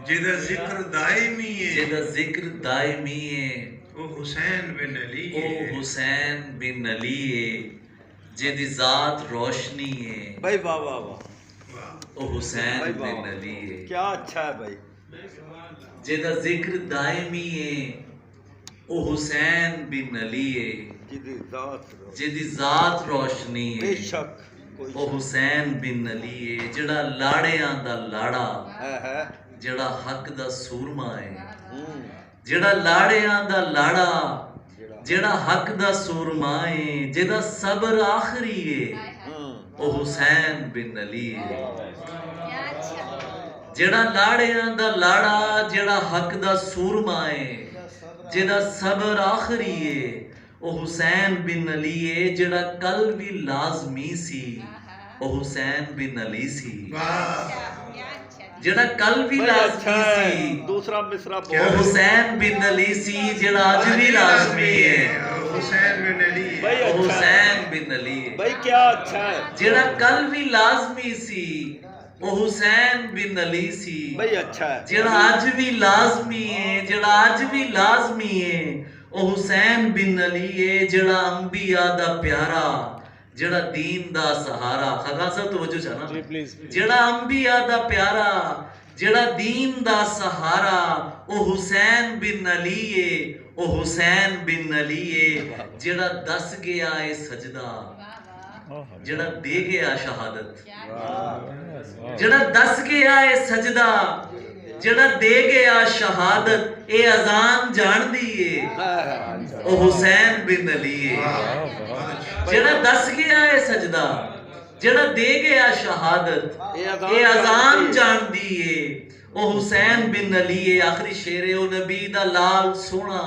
जिदा जिक्र दायमी है, जिदा जिक्र दायमी है, ओ हुसैन बिन अली है, ओ हुसैन बिन अली है, जिदी जात रोशनी है। भाई वाह वाह वाह, ओ हुसैन भाई बिन वाह, अली है, क्या अच्छा है भाई। जिदा जिक्र दायमी है, ओ हुसैन बिन अली है, जिदी जात रोशनी है। बेशक ओ हुसैन बिन अली है, जिहड़ा लाड़ियां दा लाड़ा, है जिहड़ा हक दा सूरमा है, जिहड़ा लाड़ियां दा लाड़ा, जिहड़ा हक दा सूरमा है, जिहदा सबर आखरी है, ओ हुसैन बिन अली है। जिहड़ा लाड़ियां दा लाड़ा, जिहड़ा हक दा सूरमा है, जिहदा सबर आखरी है, ओ हुसैन बिन अली है। जिहड़ा कल भी लाजमी सी, ओ हुसैन बिन अली सी। जिहड़ा कल भी लाजमी सी, दूसरा मिसरा ओ हुसैन बिन अली सी। जिहड़ा अज भी लाजमी है, हुसैन बिन अली है, भाई ओ अच्छा हुसैन बिन अली है। भाई क्या अच्छा है। जिहड़ा कल भी लाजमी सी, ओ हुसैन बिन अली सी। भाई अच्छा है। जिहड़ा अज भी लाजमी है, जिहड़ा अज भी लाजमी है, ओ हुसैन बिन अली है। जिहड़ा अंबिया दा प्यारा, जिहड़ा दीन दा सहारा। खाका साहब तवज्जो चाहना जी प्लीज। जिहड़ा अंबिया दा प्यारा, जिहड़ा दीन दा सहारा, ओ हुसैन बिन अली है, ओ हुसैन बिन अली है। जिहड़ा दस गया है सजदा, जिहड़ा दे गया शहादत, जिहड़ा दस गया है सजदा, जिहड़ा दे गया शहादत, ए अजान जान दी है, ओ हुसैन बिन अली है। जिहड़ा दस गया है सजदा, जिहड़ा दे गया शहादत, ए अजान जान दी है, ओ हुसैन बिन अली है। आखिरी शेर है, ओ नबी दा लाल सोना,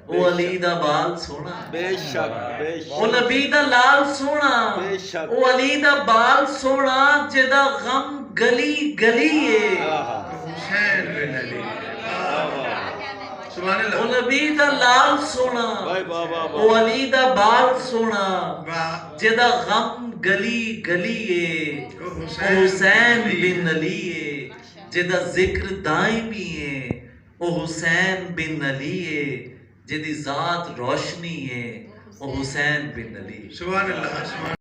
ओ अली दा बाल सोना। बेशक ओ बेशक नबी दा लाल सोना, बेशक। ओ अली दा बाल सोना, जिहदा गम गली गली है, हुसैन बिन अली है। सुभान ओ अल्लाह। नबी दा लाल सोना, भाई वाह वाह ओ अली दा बाल सोना, वाह, जिहदा गम गली गली है, ओ ओ हुसैन बिन अली है। जिहदा जिक्र दायमी है, ओ हुसैन बिन अली है। जिहदी जात रोशनी है, ओ हुसैन बिन अली। सुभान अल्लाह, सुभान